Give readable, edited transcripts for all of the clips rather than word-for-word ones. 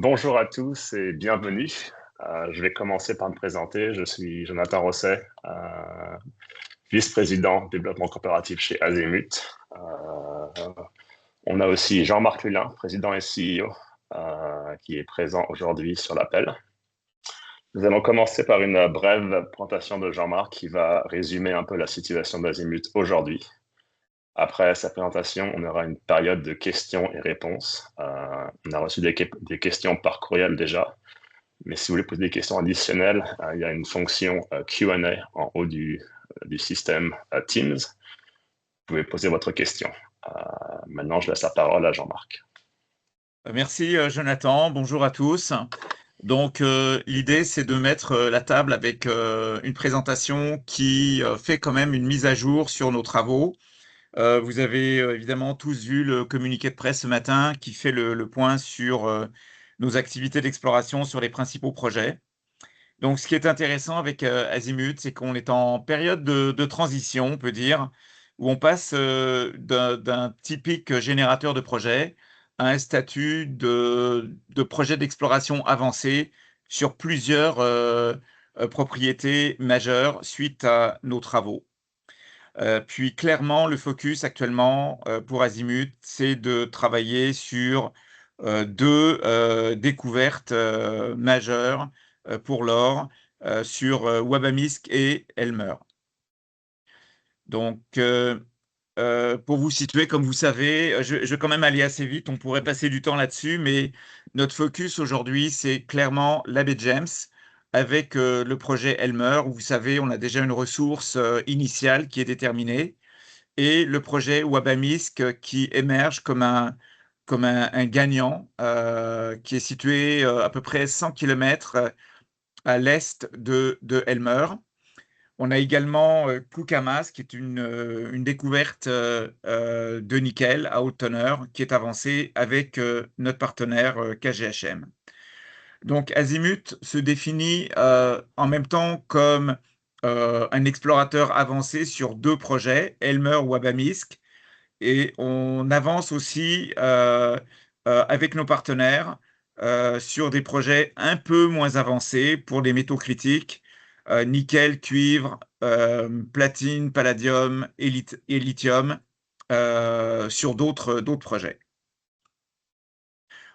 Bonjour à tous et bienvenue. Je vais commencer par me présenter. Je suis Jonathan Rosset, vice-président développement coopératif chez Azimut. On a aussi Jean-Marc Lulin, président et CEO, qui est présent aujourd'hui sur l'appel. Nous allons commencer par une brève présentation de Jean-Marc qui va résumer un peu la situation d'Azimut aujourd'hui. Après sa présentation, on aura une période de questions et réponses. On a reçu des questions par courriel déjà, mais si vous voulez poser des questions additionnelles, il y a une fonction Q&A en haut du système Teams. Vous pouvez poser votre question. Maintenant, je laisse la parole à Jean-Marc. Merci Jonathan, bonjour à tous. Donc l'idée c'est de mettre la table avec une présentation qui fait quand même une mise à jour sur nos travaux. Vous avez évidemment tous vu le communiqué de presse ce matin qui fait le point sur nos activités d'exploration sur les principaux projets. Donc ce qui est intéressant avec Azimut, c'est qu'on est en période de transition, on peut dire, où on passe d'un typique générateur de projets à un statut de projet d'exploration avancé sur plusieurs propriétés majeures suite à nos travaux. Puis clairement, le focus actuellement pour Azimut, c'est de travailler sur deux découvertes majeures pour l'or sur Wabamisk et Elmer. Donc, pour vous situer, comme vous savez, je vais quand même aller assez vite, on pourrait passer du temps là-dessus, mais notre focus aujourd'hui, c'est clairement la baie James avec le projet Elmer, où vous savez, on a déjà une ressource initiale qui est déterminée, et le projet Wabamisk qui émerge comme un gagnant qui est situé à peu près 100 km à l'est de Elmer. On a également Kukamas, qui est une découverte de nickel à haute teneur, qui est avancée avec notre partenaire KGHM. Donc Azimut se définit en même temps comme un explorateur avancé sur deux projets, Elmer ou Wabamisk, et on avance aussi avec nos partenaires sur des projets un peu moins avancés pour les métaux critiques, nickel, cuivre, platine, palladium et lithium sur d'autres projets.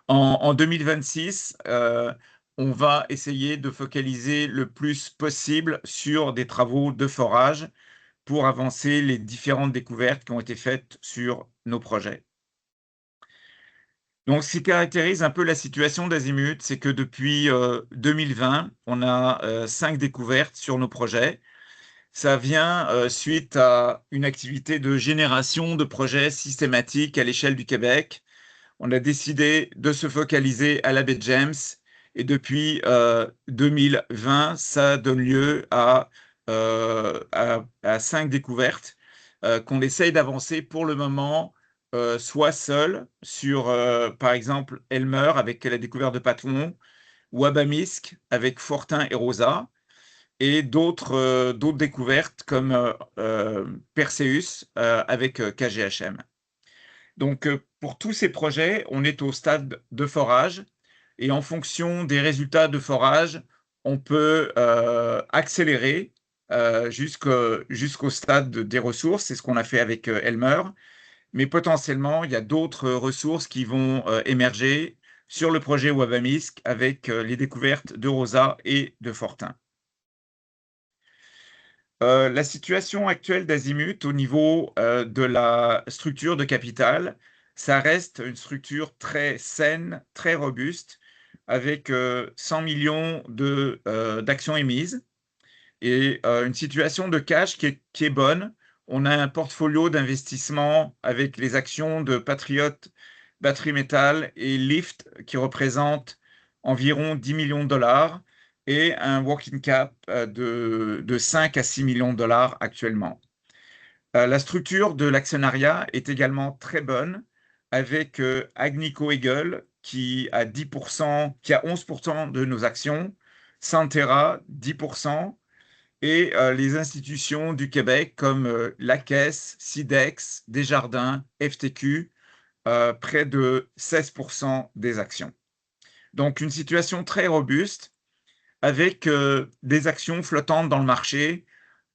En 2026, on va essayer de focaliser le plus possible sur des travaux de forage pour avancer les différentes découvertes qui ont été faites sur nos projets. Donc, ce qui caractérise un peu la situation d'Azimut, c'est que depuis 2020, on a 5 découvertes sur nos projets. Ça vient suite à une activité de génération de projets systématiques à l'échelle du Québec. On a décidé de se focaliser à la baie James et depuis 2020, ça donne lieu à 5 découvertes qu'on essaye d'avancer pour le moment, soit seul sur, par exemple, Elmer avec la découverte de Patron, ou Wabamisk avec Fortin et Rosa, et d'autres découvertes comme Perseus avec KGHM. Donc, pour tous ces projets, on est au stade de forage et en fonction des résultats de forage, on peut accélérer jusqu'au stade des ressources. C'est ce qu'on a fait avec Elmer. Mais potentiellement, il y a d'autres ressources qui vont émerger sur le projet Wabamisk avec les découvertes de Rosa et de Fortin. La situation actuelle d'Azimut au niveau de la structure de capital, ça reste une structure très saine, très robuste, avec 100 millions d'actions émises et une situation de cash qui est bonne. On a un portfolio d'investissement avec les actions de Patriot, Battery Metal et Lyft qui représentent environ 10 millions de dollars et un working cap de 5 à 6 millions de dollars actuellement. La structure de l'actionnariat est également très bonne avec Agnico Eagle qui a 10%, qui a 11% de nos actions, Centerra 10%, et les institutions du Québec comme la Caisse, Sidex, Desjardins, FTQ, près de 16% des actions. Donc, une situation très robuste avec des actions flottantes dans le marché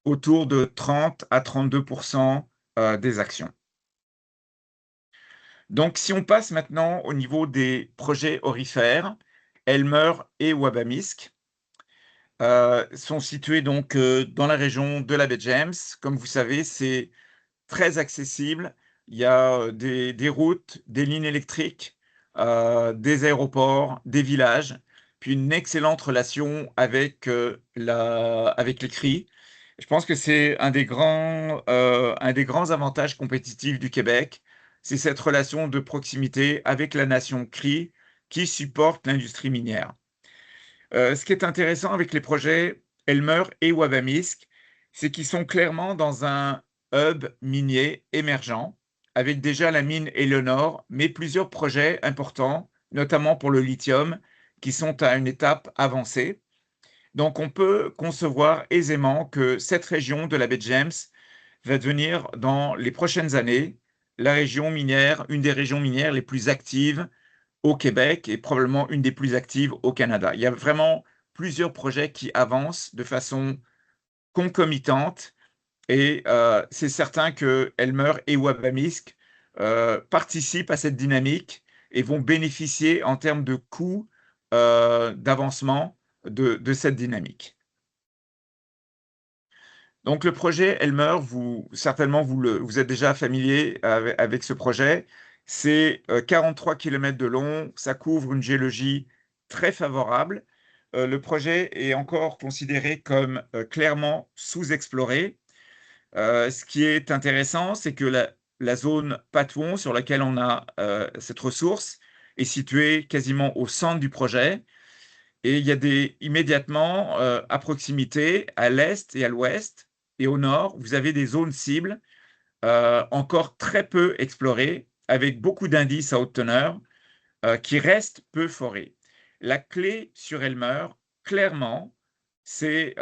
autour de 30 à 32% des actions. Donc, si on passe maintenant au niveau des projets aurifères, Elmer et Wabamisk sont situés donc dans la région de la baie James. Comme vous savez, c'est très accessible. Il y a des routes, des lignes électriques, des aéroports, des villages, puis une excellente relation avec, avec les CRI. Je pense que c'est un des grands avantages compétitifs du Québec, c'est cette relation de proximité avec la nation CRI qui supporte l'industrie minière. Ce qui est intéressant avec les projets Elmer et Wabamisk, c'est qu'ils sont clairement dans un hub minier émergent, avec déjà la mine Éléonore, mais plusieurs projets importants, notamment pour le lithium, qui sont à une étape avancée. Donc on peut concevoir aisément que cette région de la baie James va devenir dans les prochaines années la région minière, une des régions minières les plus actives au Québec et probablement une des plus actives au Canada. Il y a vraiment plusieurs projets qui avancent de façon concomitante et c'est certain que Elmer et Wabamisk participent à cette dynamique et vont bénéficier en termes de coûts d'avancement de cette dynamique. Donc le projet Elmer, certainement vous êtes déjà familier avec ce projet. C'est 43 km de long, ça couvre une géologie très favorable. Le projet est encore considéré comme clairement sous-exploré. Ce qui est intéressant, c'est que la zone Patouan sur laquelle on a cette ressource est située quasiment au centre du projet. Et il y a immédiatement, à proximité, à l'est et à l'ouest, et au nord, vous avez des zones cibles encore très peu explorées, avec beaucoup d'indices à haute teneur, qui restent peu forés. La clé sur Elmer, clairement, c'est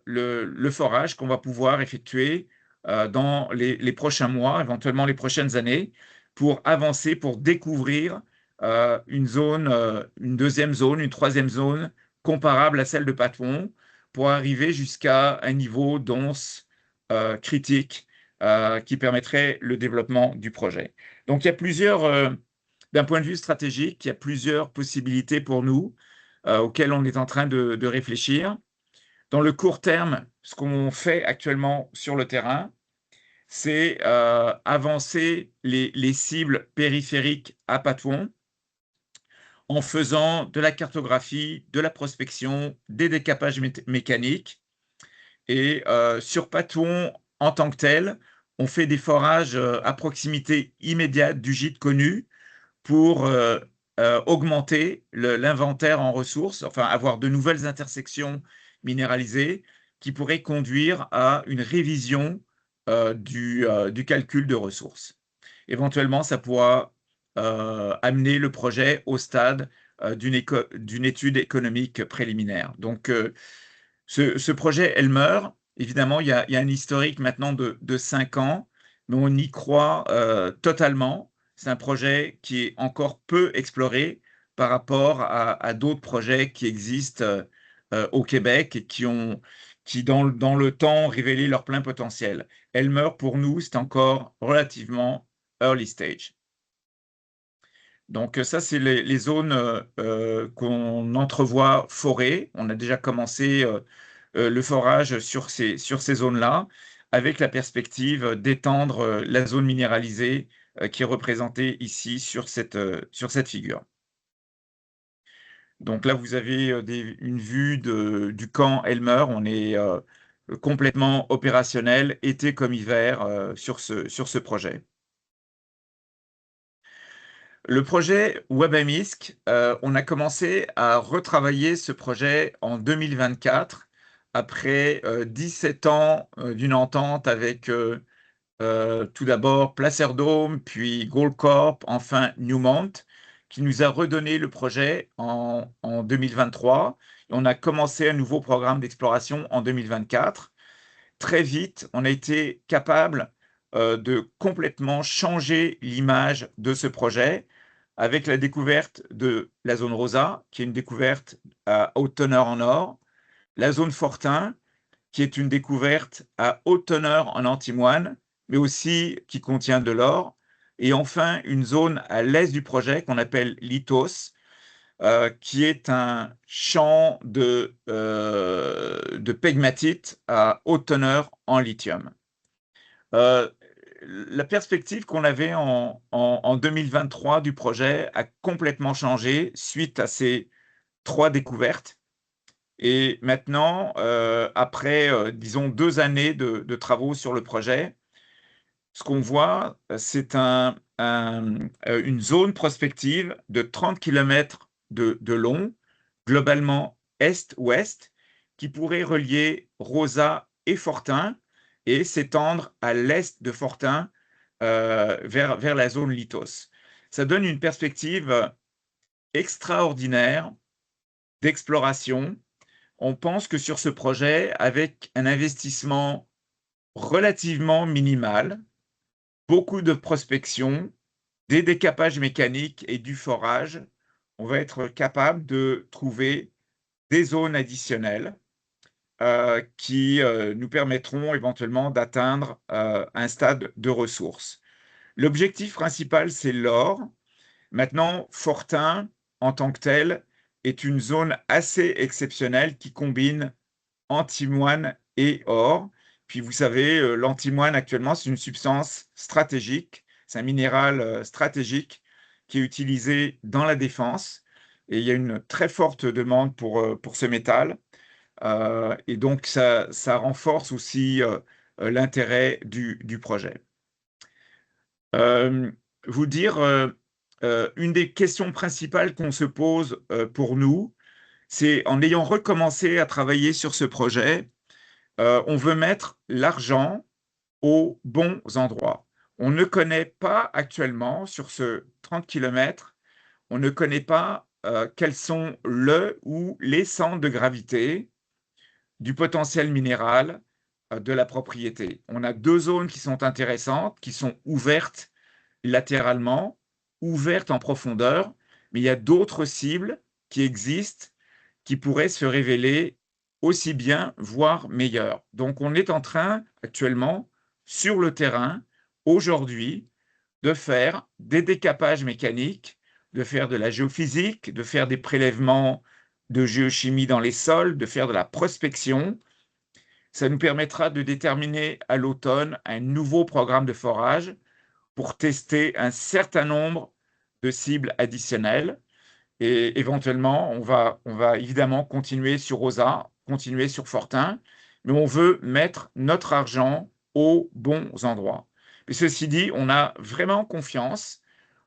le forage qu'on va pouvoir effectuer dans les prochains mois, éventuellement les prochaines années, pour avancer, pour découvrir une zone, une deuxième zone, une troisième zone comparable à celle de Patouan, pour arriver jusqu'à un niveau dense critique qui permettrait le développement du projet. Donc, il y a d'un point de vue stratégique, il y a plusieurs possibilités pour nous auxquelles on est en train de réfléchir. Dans le court terme, ce qu'on fait actuellement sur le terrain, c'est avancer les cibles périphériques à Patouan en faisant de la cartographie, de la prospection, des décapages mécaniques. Et sur Patouan en tant que tel, on fait des forages à proximité immédiate du gîte connu pour augmenter l'inventaire en ressources, enfin avoir de nouvelles intersections minéralisées qui pourraient conduire à une révision du calcul de ressources. Éventuellement, ça pourra amener le projet au stade d'une étude économique préliminaire. Donc, ce projet Elmer, évidemment, il y a un historique maintenant de 5 ans, mais on y croit totalement. C'est un projet qui est encore peu exploré par rapport à d'autres projets qui existent au Québec et qui dans le temps, révélé leur plein potentiel. Elmer, pour nous, c'est encore relativement early stage. Donc ça, c'est les zones qu'on entrevoit forées. On a déjà commencé le forage sur ces zones-là, avec la perspective d'étendre la zone minéralisée qui est représentée ici sur cette figure. Donc là, vous avez une vue du camp Elmer. On est complètement opérationnel, été comme hiver, sur ce projet. Le projet WebAMISC, on a commencé à retravailler ce projet en 2024, après 17 ans d'une entente avec tout d'abord Placerdome, puis Goldcorp, enfin Newmont, qui nous a redonné le projet en 2023. Et on a commencé un nouveau programme d'exploration en 2024. Très vite, on a été capable de complètement changer l'image de ce projet avec la découverte de la zone Rosa, qui est une découverte à haute teneur en or, la zone Fortin, qui est une découverte à haute teneur en antimoine, mais aussi qui contient de l'or, et enfin une zone à l'est du projet qu'on appelle Lithos, qui est un champ de pegmatite à haute teneur en lithium. La perspective qu'on avait en 2023 du projet a complètement changé suite à ces 3 découvertes. Et maintenant, après, disons, 2 années de travaux sur le projet, ce qu'on voit, c'est une zone prospective de 30 km de long, globalement est-ouest, qui pourrait relier Rosa et Fortin et s'étendre à l'est de Fortin vers la zone Lithos. Ça donne une perspective extraordinaire d'exploration. On pense que sur ce projet, avec un investissement relativement minimal, beaucoup de prospection, des décapages mécaniques et du forage, on va être capable de trouver des zones additionnelles qui nous permettront éventuellement d'atteindre un stade de ressources. L'objectif principal, c'est l'or. Maintenant, Fortin, en tant que tel, est une zone assez exceptionnelle qui combine antimoine et or. Puis vous savez, l'antimoine actuellement, c'est une substance stratégique, c'est un minéral stratégique qui est utilisé dans la défense. Et il y a une très forte demande pour ce métal. Et donc, ça renforce aussi l'intérêt du projet. Vous dire, une des questions principales qu'on se pose pour nous, c'est en ayant recommencé à travailler sur ce projet, on veut mettre l'argent aux bons endroits. On ne connaît pas actuellement, sur ce 30 km, on ne connaît pas quels sont le ou les centres de gravité du potentiel minéral de la propriété. On a 2 zones qui sont intéressantes, qui sont ouvertes latéralement, ouvertes en profondeur, mais il y a d'autres cibles qui existent, qui pourraient se révéler aussi bien, voire meilleures. Donc on est en train actuellement, sur le terrain, aujourd'hui, de faire des décapages mécaniques, de faire de la géophysique, de faire des prélèvements de géochimie dans les sols, de faire de la prospection. Ça nous permettra de déterminer à l'automne un nouveau programme de forage pour tester un certain nombre de cibles additionnelles. Et éventuellement, on va évidemment continuer sur Rosa, continuer sur Fortin, mais on veut mettre notre argent aux bons endroits. Mais ceci dit, on a vraiment confiance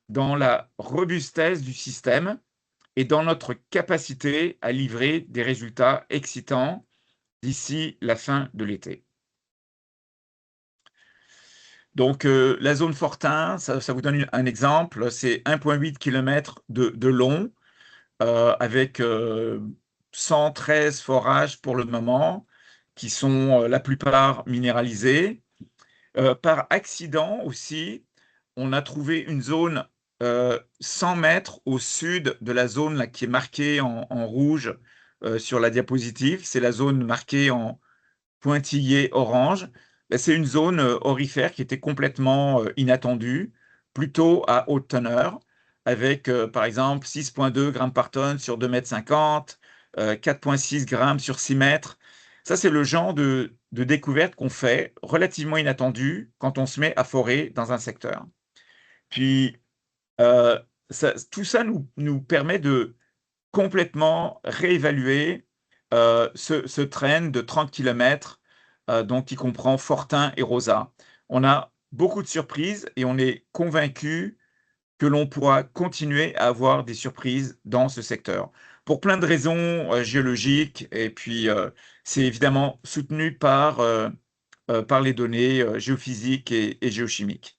dans la robustesse du système et dans notre capacité à livrer des résultats excitants d'ici la fin de l'été. Donc, la zone Fortin, ça vous donne un exemple, c'est 1,8 km de long, avec 113 forages pour le moment, qui sont la plupart minéralisés. Par accident aussi, on a trouvé une zone 100 mètres au sud de la zone là, qui est marquée en rouge sur la diapositive. C'est la zone marquée en pointillé orange. Ben, c'est une zone aurifère qui était complètement inattendue, plutôt à haute teneur, avec par exemple 6,2 grammes par tonne sur 2,50 m, 4,6 grammes sur 6 mètres. Ça, c'est le genre de découverte qu'on fait, relativement inattendu, quand on se met à forer dans un secteur. Puis, euh, tout ça nous permet de complètement réévaluer ce train de 30 km, donc qui comprend Fortin et Rosa. On a beaucoup de surprises et on est convaincu que l'on pourra continuer à avoir des surprises dans ce secteur. Pour plein de raisons géologiques, et puis c'est évidemment soutenu par les données géophysiques et géochimiques.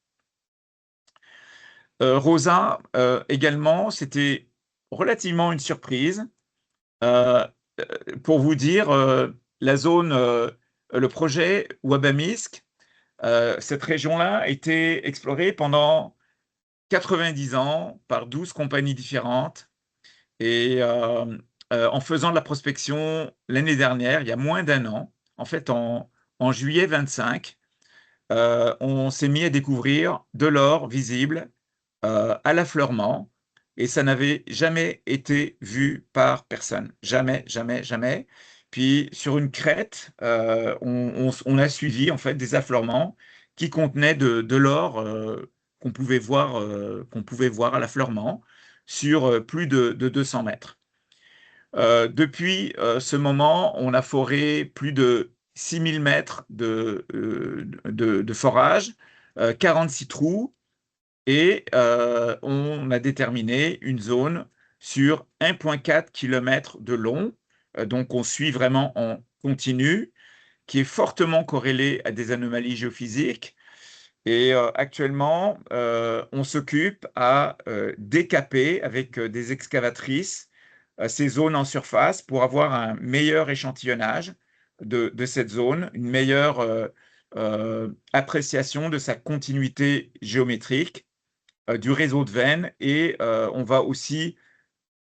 Rosa, également, c'était relativement une surprise. Euh, pour vous dire, la zone, le projet Wabamisk, cette région-là a été explorée pendant 90 ans par 12 compagnies différentes. Et en faisant de la prospection l'année dernière, il y a moins d'un an, en fait en juillet 25, on s'est mis à découvrir de l'or visible à l'affleurement, et ça n'avait jamais été vu par personne. Jamais, jamais, jamais. Puis sur une crête, on a suivi en fait des affleurements qui contenaient de l'or qu'on pouvait voir à l'affleurement sur plus de 200 mètres. Depuis ce moment, on a foré plus de 6000 mètres de forage, 46 trous, et on a déterminé une zone sur 1,4 km de long. Donc on suit vraiment en continu, qui est fortement corrélée à des anomalies géophysiques. Et actuellement, on s'occupe à décaper avec des excavatrices ces zones en surface pour avoir un meilleur échantillonnage de cette zone, une meilleure appréciation de sa continuité géométrique, du réseau de veines, et on va aussi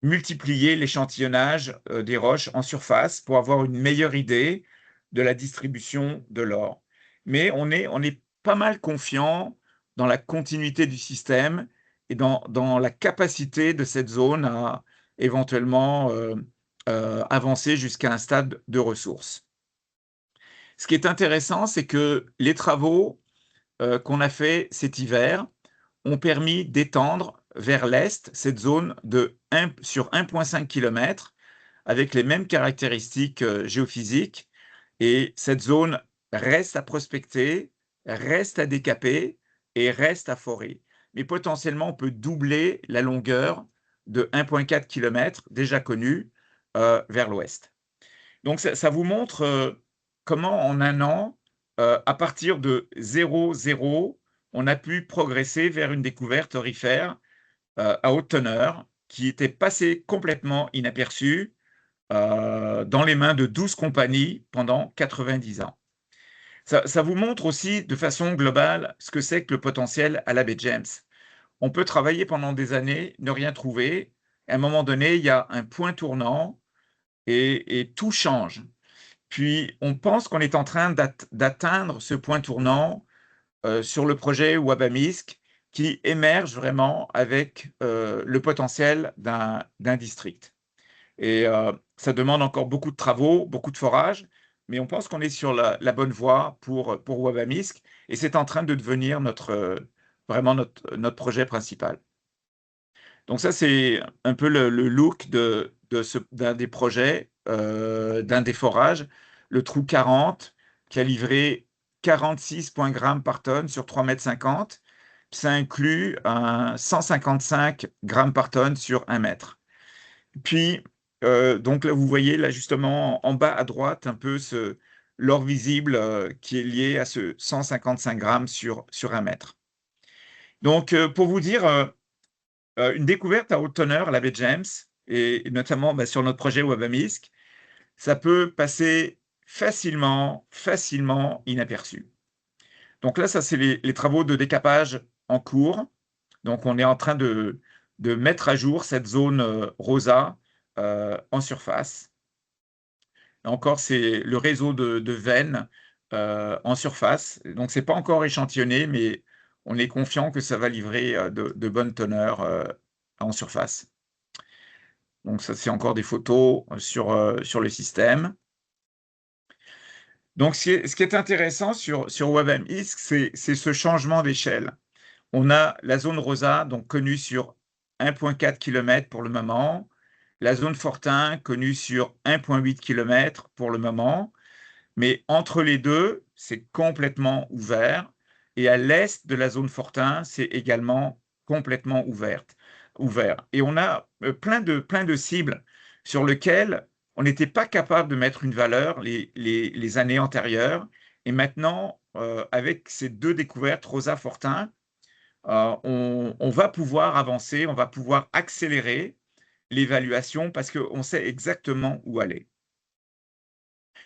multiplier l'échantillonnage des roches en surface pour avoir une meilleure idée de la distribution de l'or. Mais on est pas mal confiant dans la continuité du système et dans la capacité de cette zone à éventuellement avancer jusqu'à un stade de ressources. Ce qui est intéressant, c'est que les travaux qu'on a fait cet hiver ont permis d'étendre vers l'est cette zone sur 1,5 km avec les mêmes caractéristiques géophysiques. Et cette zone reste à prospecter, reste à décaper et reste à forer. Mais potentiellement, on peut doubler la longueur de 1,4 km déjà connue vers l'ouest. Donc ça vous montre comment en un an, à partir de 0,0, on a pu progresser vers une découverte aurifère à haute teneur qui était passée complètement inaperçue dans les mains de 12 compagnies pendant 90 ans. Ça vous montre aussi de façon globale ce que c'est que le potentiel à la baie James. On peut travailler pendant des années, ne rien trouver. À un moment donné, il y a un point tournant et tout change. Puis, on pense qu'on est en train d'atteindre ce point tournant sur le projet Wabamisk qui émerge vraiment avec le potentiel d'un district. Et ça demande encore beaucoup de travaux, beaucoup de forage, mais on pense qu'on est sur la bonne voie pour Wabamisk, et c'est en train de devenir vraiment notre projet principal. Donc ça, c'est un peu le look d'un des projets, d'un des forages, le trou 40, qui a livré 46 grammes par tonne sur 3,50 m. Ça inclut 155 grammes par tonne sur 1 mètre. Puis, donc là, vous voyez là justement en bas à droite un peu l'or visible qui est lié à ce 155 grammes sur 1 mètre. Donc, pour vous dire, une découverte à haute teneur à la baie James, et notamment sur notre projet Wabamisk, ça peut passer facilement inaperçu. Donc là, ça, c'est les travaux de décapage en cours. Donc, on est en train de mettre à jour cette zone rosa en surface. Là encore, c'est le réseau de veines en surface. Donc, ce n'est pas encore échantillonné, mais on est confiant que ça va livrer de bonnes teneurs en surface. Donc, ça, c'est encore des photos sur le système. Donc, ce qui est intéressant sur Wabamisk, c'est ce changement d'échelle. On a la zone rosa, donc connue sur 1,4 km pour le moment, la zone Fortin, connue sur 1,8 km pour le moment, mais entre les deux, c'est complètement ouvert, et à l'est de la zone Fortin, c'est également complètement ouvert. Et on a plein de cibles sur lesquelles on n'était pas capable de mettre une valeur les années antérieures, et maintenant, avec ces deux découvertes, Rosa Fortin, on va pouvoir avancer, on va pouvoir accélérer l'évaluation parce qu'on sait exactement où aller.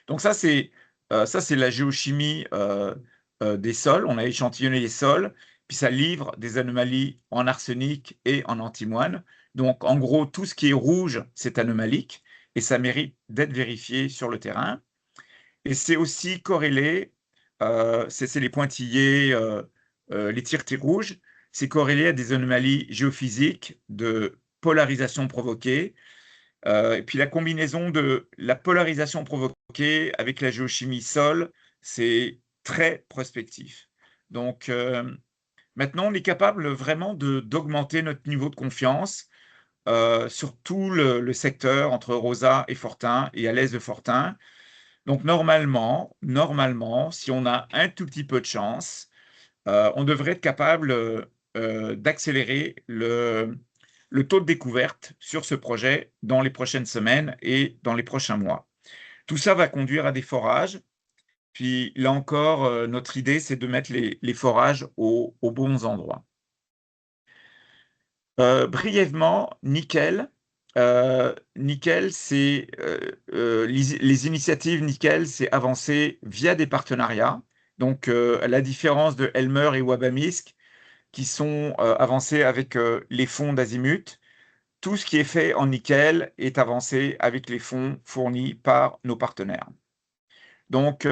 Donc ça, c'est la géochimie des sols. On a échantillonné les sols puis ça livre des anomalies en arsenic et en antimoine. Donc, en gros, tout ce qui est rouge, c'est anomalique, et ça mérite d'être vérifié sur le terrain. Et c'est aussi corrélé, c'est les pointillés, les tiretés rouges, c'est corrélé à des anomalies géophysiques de polarisation provoquée. Et puis la combinaison de la polarisation provoquée avec la géochimie sol, c'est très prospectif. Donc maintenant, on est capable vraiment d'augmenter notre niveau de confiance sur tout le secteur entre Rosa et Fortin et à l'est de Fortin. Donc normalement, si on a un tout petit peu de chance, on devrait être capable d'accélérer le taux de découverte sur ce projet dans les prochaines semaines et dans les prochains mois. Tout ça va conduire à des forages. Puis là encore, notre idée, c'est de mettre les forages aux bons endroits. Brièvement, nickel. Nickel, c'est les initiatives Nickel, c'est avancé via des partenariats. Donc, à la différence de Elmer et Wabamisk, qui sont avancés avec les fonds d'Azimut, tout ce qui est fait en nickel est avancé avec les fonds fournis par nos partenaires. Donc,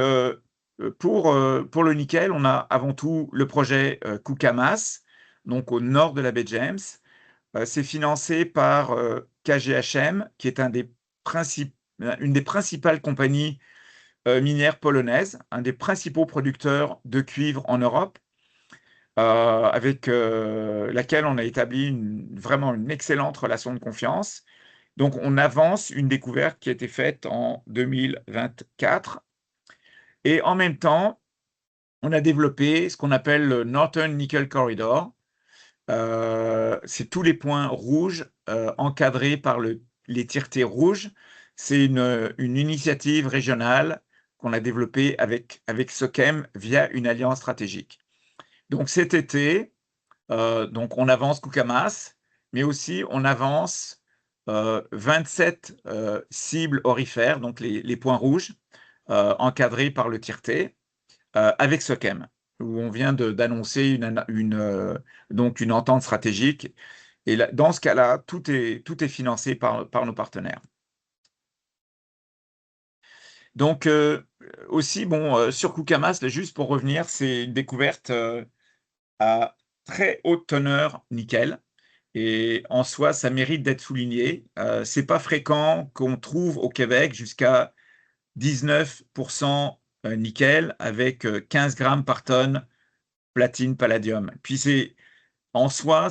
pour le nickel, on a avant tout le projet Kukamas, donc au nord de la baie James. C'est financé par KGHM, qui est une des principales compagnies minières polonaises, un des principaux producteurs de cuivre en Europe, avec laquelle on a établi vraiment une excellente relation de confiance. Donc, on avance une découverte qui a été faite en 2024. Et en même temps, on a développé ce qu'on appelle le Northern Nickel Corridor. C'est tous les points rouges encadrés par les tiretés rouges. C'est une initiative régionale qu'on a développée avec SOCEM via une alliance stratégique. Donc cet été, donc on avance Kukamas, mais aussi on avance 27 cibles aurifères, donc les points rouges, encadrés par le tireté, avec SOCEM, où on vient d'annoncer donc une entente stratégique. Et là, dans ce cas-là, tout est financé par nos partenaires. Donc, aussi, bon, sur Kukamas, là, juste pour revenir, c'est une découverte à très haute teneur nickel. Et en soi, ça mérite d'être souligné. C'est pas fréquent qu'on trouve au Québec jusqu'à 19% nickel avec 15 grammes par tonne platine, palladium. Puis en soi,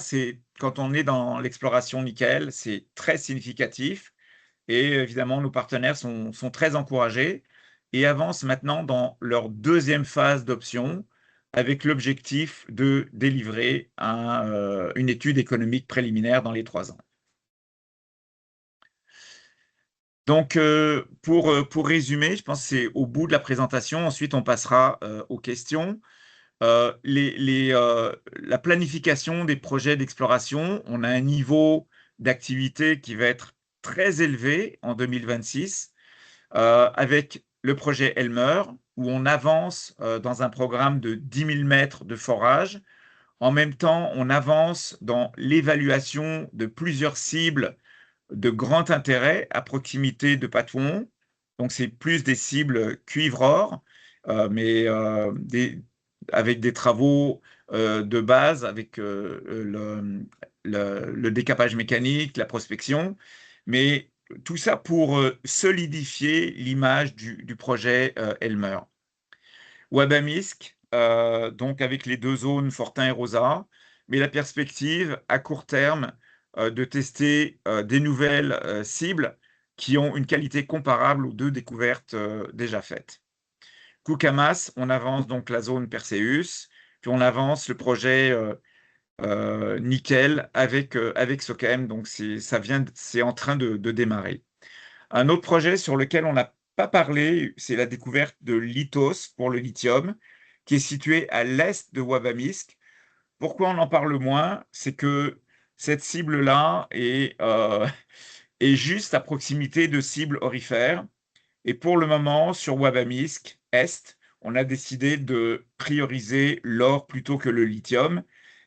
quand on est dans l'exploration nickel, c'est très significatif. Et évidemment, nos partenaires sont très encouragés et avancent maintenant dans leur deuxième phase d'option avec l'objectif de délivrer une étude économique préliminaire dans les 3 ans. Donc, pour résumer, je pense que c'est au bout de la présentation. Ensuite, on passera aux questions. La planification des projets d'exploration, on a un niveau d'activité qui va être très élevé en 2026 avec le projet Elmer, où on avance dans un programme de 10 000 mètres de forage. En même temps, on avance dans l'évaluation de plusieurs cibles de grand intérêt à proximité de Patouan. Donc, c'est plus des cibles cuivre-or, mais avec des travaux de base, avec le décapage mécanique, la prospection, mais tout ça pour solidifier l'image du projet Elmer. Wabamisk, donc avec les 2 zones Fortin et Rosa, mais la perspective à court terme de tester des nouvelles cibles qui ont une qualité comparable aux 2 découvertes déjà faites. Kukamas, on avance donc la zone Perseus, puis on avance le projet nickel avec SOCEM, donc c'est en train de démarrer. Un autre projet sur lequel on n'a pas parlé, c'est la découverte de Lithos pour le lithium, qui est situé à l'est de Wabamisk. Pourquoi on en parle moins? C'est que cette cible-là est juste à proximité de cibles aurifères. Et pour le moment, sur Wabamisk Est, on a décidé de prioriser l'or plutôt que le lithium.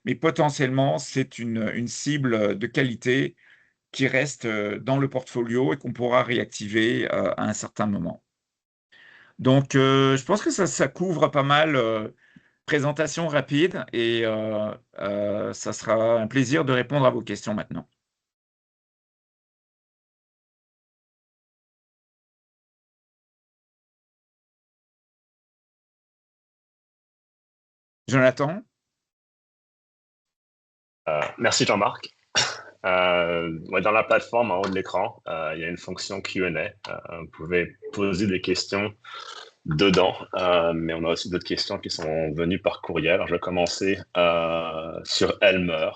mais potentiellement, c'est une cible de qualité qui reste dans le portfolio et qu'on pourra réactiver à un certain moment. Donc, je pense que ça couvre pas mal. Présentation rapide et ça sera un plaisir de répondre à vos questions maintenant. Jonathan? Merci Jean-Marc. Ouais, dans la plateforme, en haut de l'écran, il y a une fonction Q&A. Vous pouvez poser des questions dedans, mais on a aussi d'autres questions qui sont venues par courriel. Alors, je vais commencer sur Elmer.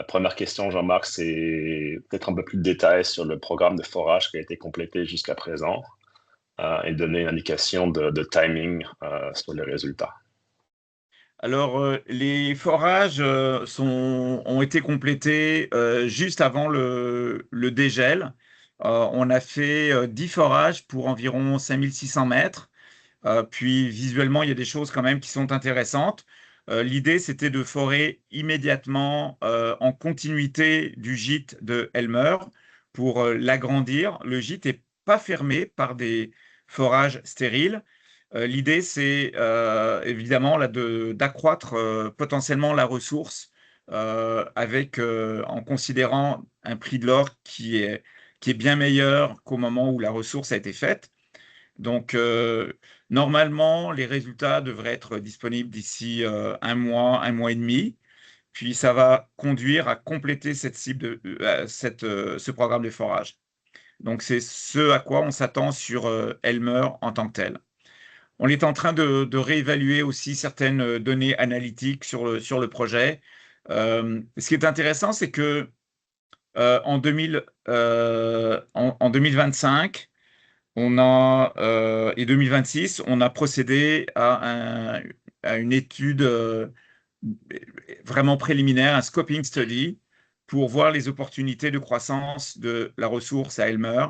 Première question, Jean-Marc, c'est peut-être un peu plus de détails sur le programme de forage qui a été complété jusqu'à présent et donner une indication de timing sur les résultats. Alors, les forages ont été complétés juste avant le dégel. On a fait 10 forages pour environ 5600 mètres. Puis visuellement, il y a des choses quand même qui sont intéressantes. L'idée, c'était de forer immédiatement en continuité du gîte de Elmer pour l'agrandir. Le gîte n'est pas fermé par des forages stériles. L'idée, c'est évidemment là, d'accroître potentiellement la ressource en considérant un prix de l'or qui est bien meilleur qu'au moment où la ressource a été faite. Donc, normalement, les résultats devraient être disponibles d'ici un mois et demi. Puis, ça va conduire à compléter cette cible ce programme de forage. Donc, c'est ce à quoi on s'attend sur Elmer en tant que tel. On est en train de réévaluer aussi certaines données analytiques sur le projet. Ce qui est intéressant, c'est que en 2025, et 2026, on a procédé à une étude vraiment préliminaire, un scoping study, pour voir les opportunités de croissance de la ressource à Elmer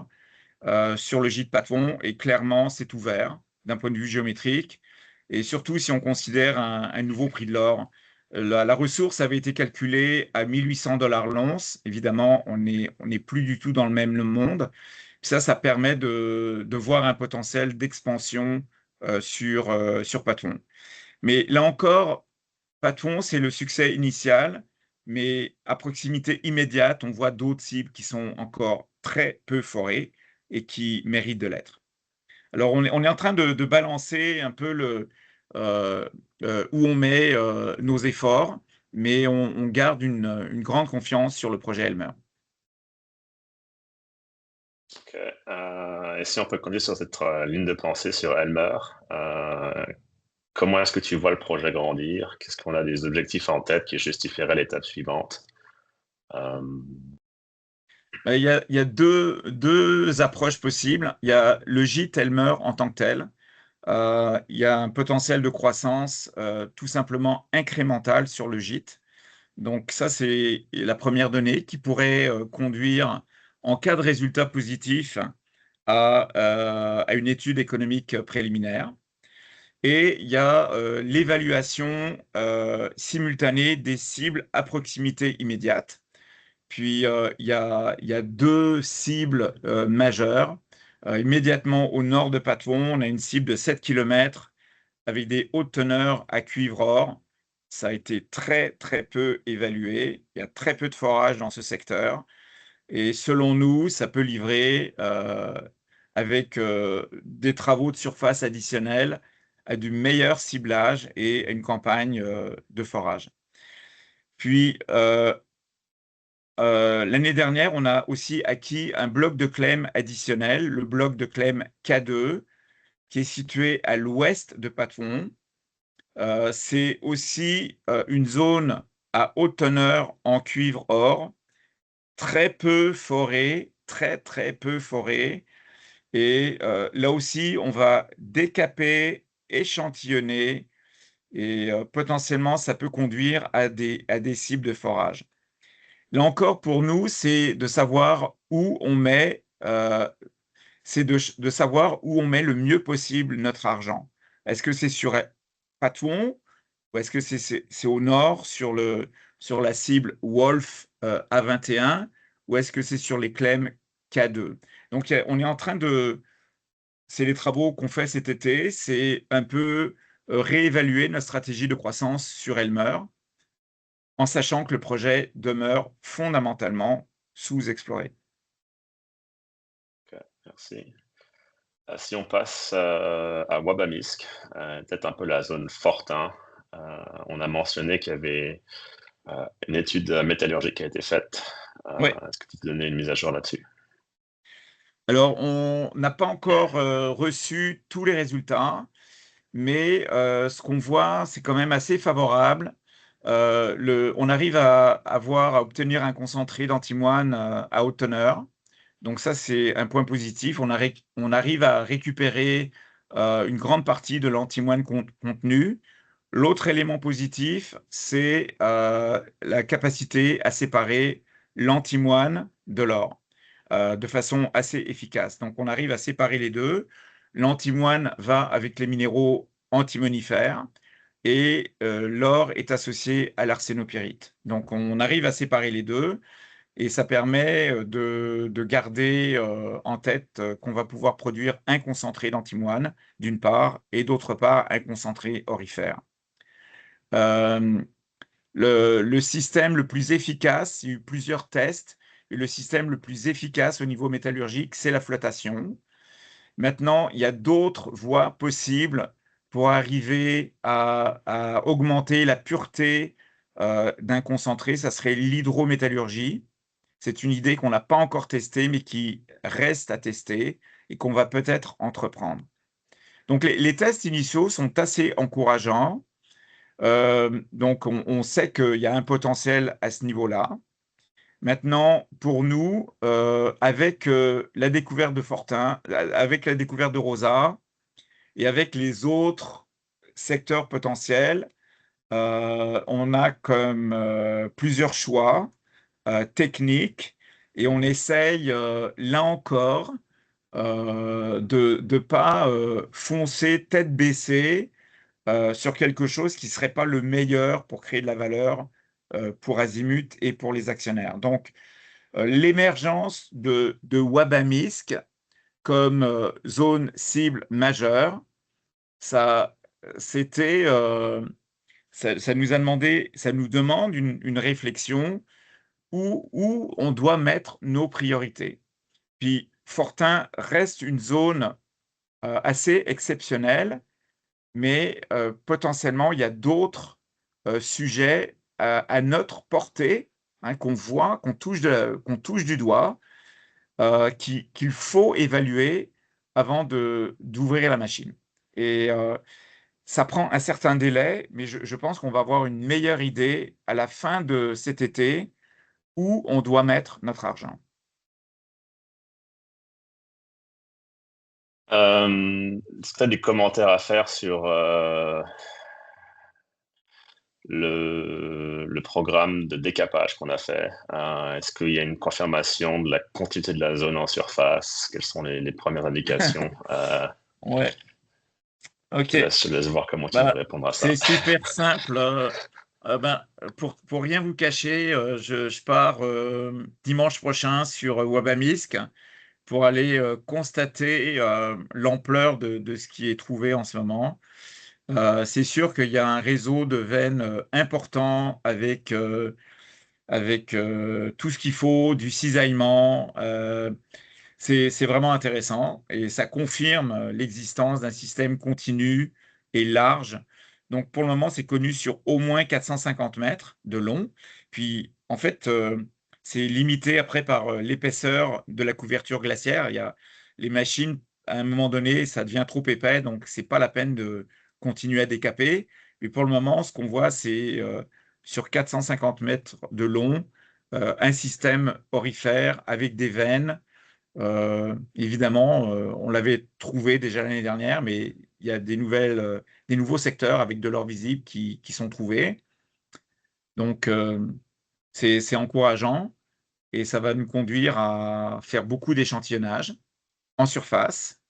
sur le gîte Patron. Et clairement, c'est ouvert d'un point de vue géométrique. Et surtout, si on considère un nouveau prix de l'or, la ressource avait été calculée à 1800 $ l'once. Évidemment, on n'est plus du tout dans le même monde. Ça permet de voir un potentiel d'expansion sur Patouan. Mais là encore, Patouan, c'est le succès initial, mais à proximité immédiate, on voit d'autres cibles qui sont encore très peu forées et qui méritent de l'être. Alors, on est en train de balancer un peu où on met nos efforts, mais on garde une grande confiance sur le projet Elmer. Ok. Et si on peut continuer sur cette ligne de pensée sur Elmer, comment est-ce que tu vois le projet grandir? Qu'est-ce qu'on a des objectifs en tête qui justifieraient l'étape suivante? Il y a deux approches possibles. Il y a le gîte Elmer en tant que tel. Il y a un potentiel de croissance tout simplement incrémental sur le gîte. Donc ça, c'est la première donnée qui pourrait conduire, en cas de résultat positif, à une étude économique préliminaire. Et il y a l'évaluation simultanée des cibles à proximité immédiate. Puis, il y a deux cibles majeures. Immédiatement au nord de Patouan, on a une cible de 7 km avec des hautes teneurs à cuivre-or. Ça a été très, très peu évalué. Il y a très peu de forage dans ce secteur. Et selon nous, ça peut livrer, avec des travaux de surface additionnels, à du meilleur ciblage et à une campagne de forage. Puis, l'année dernière, on a aussi acquis un bloc de Clem additionnel, le bloc de Clem K2, qui est situé à l'ouest de Patouan. C'est aussi une zone à haute teneur en cuivre or, très peu forée, très très peu forée. Et là aussi, on va décaper, échantillonner, et potentiellement, ça peut conduire à des cibles de forage. Là encore, pour nous, c'est de savoir où on met, de savoir où on met le mieux possible notre argent. Est-ce que c'est sur Patouan ou est-ce que c'est au nord sur la cible Wolf A21, ou est-ce que c'est sur les Clem K2? Donc on est en train c'est les travaux qu'on fait cet été, c'est un peu réévaluer notre stratégie de croissance sur Elmer, en sachant que le projet demeure fondamentalement sous-exploré. Ok, merci. Si on passe à Wabamisk, peut-être un peu la zone Fortin, on a mentionné qu'il y avait une étude métallurgique qui a été faite. Ouais. Est-ce que tu peux donner une mise à jour là-dessus? Alors, on n'a pas encore reçu tous les résultats, mais ce qu'on voit, c'est quand même assez favorable. On arrive à obtenir un concentré d'antimoine à haute teneur. Donc ça, c'est un point positif. On arrive à récupérer une grande partie de l'antimoine contenu. L'autre élément positif, c'est la capacité à séparer l'antimoine de l'or de façon assez efficace. Donc on arrive à séparer les deux. L'antimoine va avec les minéraux antimonifères et l'or est associé à l'arsénopyrite. Donc on arrive à séparer les deux. Et ça permet de garder en tête qu'on va pouvoir produire un concentré d'antimoine, d'une part, et d'autre part, un concentré aurifère. Euh, le système le plus efficace, il y a eu plusieurs tests, et le système le plus efficace au niveau métallurgique, c'est la flottation. Maintenant, il y a d'autres voies possibles pour arriver à augmenter la pureté d'un concentré, ça serait l'hydrométallurgie. C'est une idée qu'on n'a pas encore testée, mais qui reste à tester et qu'on va peut-être entreprendre. Donc les tests initiaux sont assez encourageants. Donc on sait qu'il y a un potentiel à ce niveau-là. Maintenant, pour nous, avec la découverte de Fortin, avec la découverte de Rosa et avec les autres secteurs potentiels, on a comme plusieurs choix techniques et on essaye, là encore, de ne pas foncer tête baissée sur quelque chose qui ne serait pas le meilleur pour créer de la valeur pour Azimut et pour les actionnaires. Donc, l'émergence de Wabamisk comme zone cible majeure, ça, c'était, ça nous a demandé, ça nous demande une réflexion où on doit mettre nos priorités. Puis Fortin reste une zone assez exceptionnelle, mais potentiellement, il y a d'autres sujets à notre portée, hein, qu'on voit, qu'on touche du doigt, qu'il faut évaluer avant d'ouvrir la machine. Et ça prend un certain délai, mais je pense qu'on va avoir une meilleure idée à la fin de cet été où on doit mettre notre argent. Est-ce que tu as des commentaires à faire sur le programme de décapage qu'on a fait? Est-ce qu'il y a une confirmation de la continuité de la zone en surface? Quelles sont les premières indications? Ouais, ok. Je te laisse voir comment tu veux Bah, répondre à ça. c'est super simple. Ben, pour rien vous cacher, je pars dimanche prochain sur Wabamisk pour aller constater l'ampleur de ce qui est trouvé en ce moment. C'est sûr qu'il y a un réseau de veines important avec tout ce qu'il faut, du cisaillement. C'est vraiment intéressant et ça confirme l'existence d'un système continu et large. Donc pour le moment, c'est connu sur au moins 450 mètres de long. Puis en fait, c'est limité après par l'épaisseur de la couverture glaciaire. Il y a les machines, à un moment donné, ça devient trop épais, donc c'est pas la peine de continuer à décaper. Mais pour le moment, ce qu'on voit, c'est sur 450 mètres de long, un système aurifère avec des veines évidemment, on l'avait trouvé déjà l'année dernière, mais il y a des nouveaux secteurs avec de l'or visible qui sont trouvés. Donc, c'est encourageant et ça va nous conduire à faire beaucoup d'échantillonnage en surface.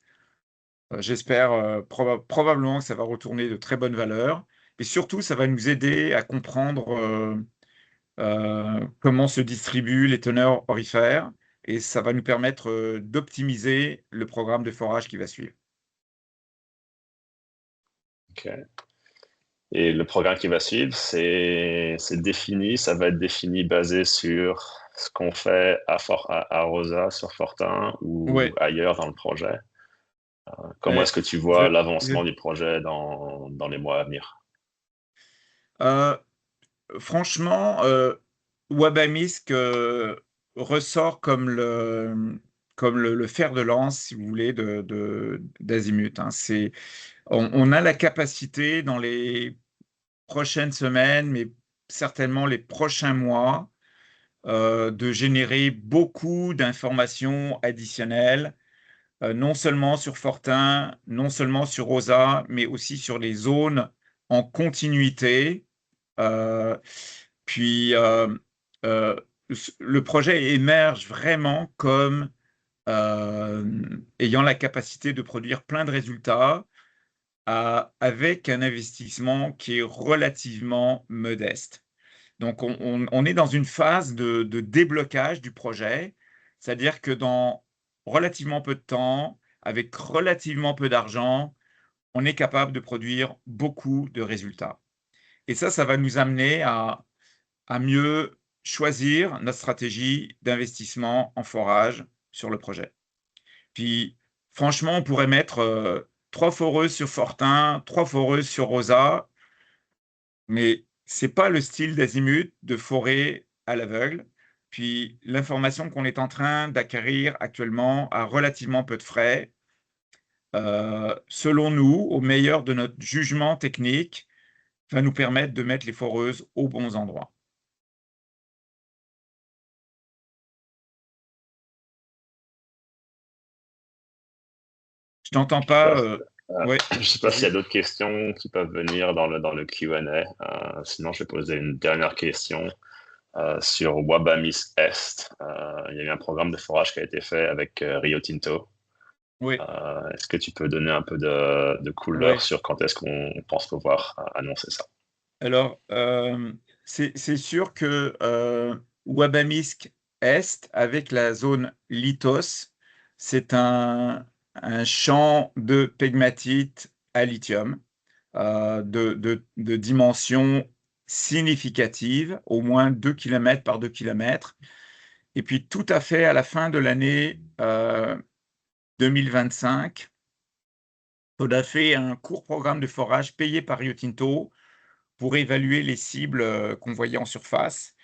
J'espère probablement que ça va retourner de très bonnes valeurs mais surtout, ça va nous aider à comprendre comment se distribuent les teneurs aurifères, et ça va nous permettre d'optimiser le programme de forage qui va suivre. Ok. Et le programme qui va suivre, c'est défini, ça va être défini basé sur ce qu'on fait à Rosa, sur Fortin ou Ouais, ailleurs dans le projet. Comment ouais, est-ce que tu je, vois l'avancement je- du projet dans les mois à venir? euh, franchement, Wabamisk ressort comme le fer de lance, si vous voulez, d'Azimut, hein. On a la capacité dans les prochaines semaines, mais certainement les prochains mois, de générer beaucoup d'informations additionnelles, non seulement sur Fortin, non seulement sur Rosa, mais aussi sur les zones en continuité. Euh, puis, euh, le projet émerge vraiment comme ayant la capacité de produire plein de résultats avec un investissement qui est relativement modeste. Donc, on est dans une phase de déblocage du projet, c'est-à-dire que dans relativement peu de temps, avec relativement peu d'argent, on est capable de produire beaucoup de résultats. Et ça va nous amener à mieux choisir notre stratégie d'investissement en forage sur le projet. Puis, franchement, on pourrait mettre 3 foreuses sur Fortin, 3 foreuses sur Rosa, mais c'est pas le style d'Azimut de forer à l'aveugle. Puis l'information qu'on est en train d'acquérir actuellement a relativement peu de frais. Selon nous, au meilleur de notre jugement technique, va nous permettre de mettre les foreuses aux bons endroits. Je t'entends pas. Super. Ouais, Je ne sais pas s'il y a vas-y. d'autres questions qui peuvent venir dans le Q&A. Sinon, je vais poser une dernière question sur Wabamis Est. Il y a eu un programme de forage qui a été fait avec Rio Tinto. Oui, Est-ce que tu peux donner un peu de couleur oui. sur quand est-ce qu'on pense pouvoir annoncer ça? Alors, c'est sûr que Wabamisk Est, avec la zone Lithos, c'est un champ de pegmatite à lithium de dimension significative, au moins 2 km par 2 km. Et puis tout à fait à la fin de l'année 2025, on a fait un court programme de forage payé par Rio Tinto pour évaluer les cibles qu'on voyait en surface.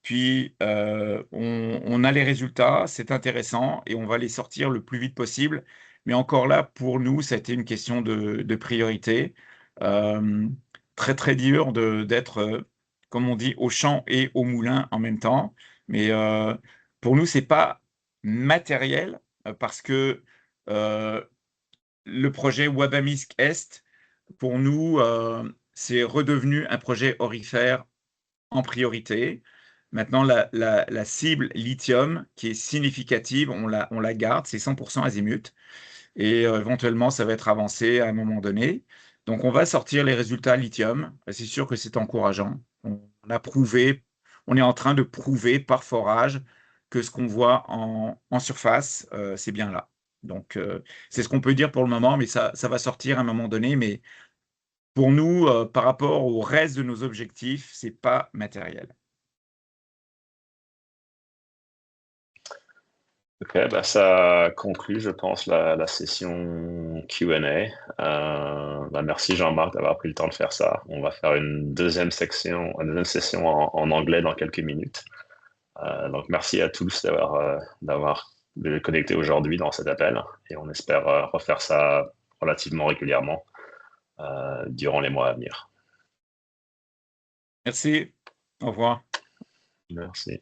Puis on a les résultats, c'est intéressant et on va les sortir le plus vite possible. Mais encore là, pour nous, ça a été une question de priorité. Euh, Très très dur d'être, comme on dit, au champ et au moulin en même temps. Mais pour nous, c'est pas matériel parce que euh, le projet Wabamisk Est, pour nous, c'est redevenu un projet aurifère en priorité. Maintenant, la cible lithium, qui est significative, on la garde, c'est 100% azimut. Et éventuellement, ça va être avancé à un moment donné. Donc, on va sortir les résultats lithium. C'est sûr que c'est encourageant. On a prouvé, on est en train de prouver par forage que ce qu'on voit en surface, c'est bien là. Donc, c'est ce qu'on peut dire pour le moment, mais ça va sortir à un moment donné. Mais pour nous, par rapport au reste de nos objectifs, c'est pas matériel. Ok, bah ça conclut, je pense, la session Q&A. Bah merci Jean-Marc d'avoir pris le temps de faire ça. On va faire une deuxième session en anglais dans quelques minutes. Donc merci à tous d'avoir connecté aujourd'hui dans cet appel et on espère refaire ça relativement régulièrement durant les mois à venir. Merci. Au revoir. Merci.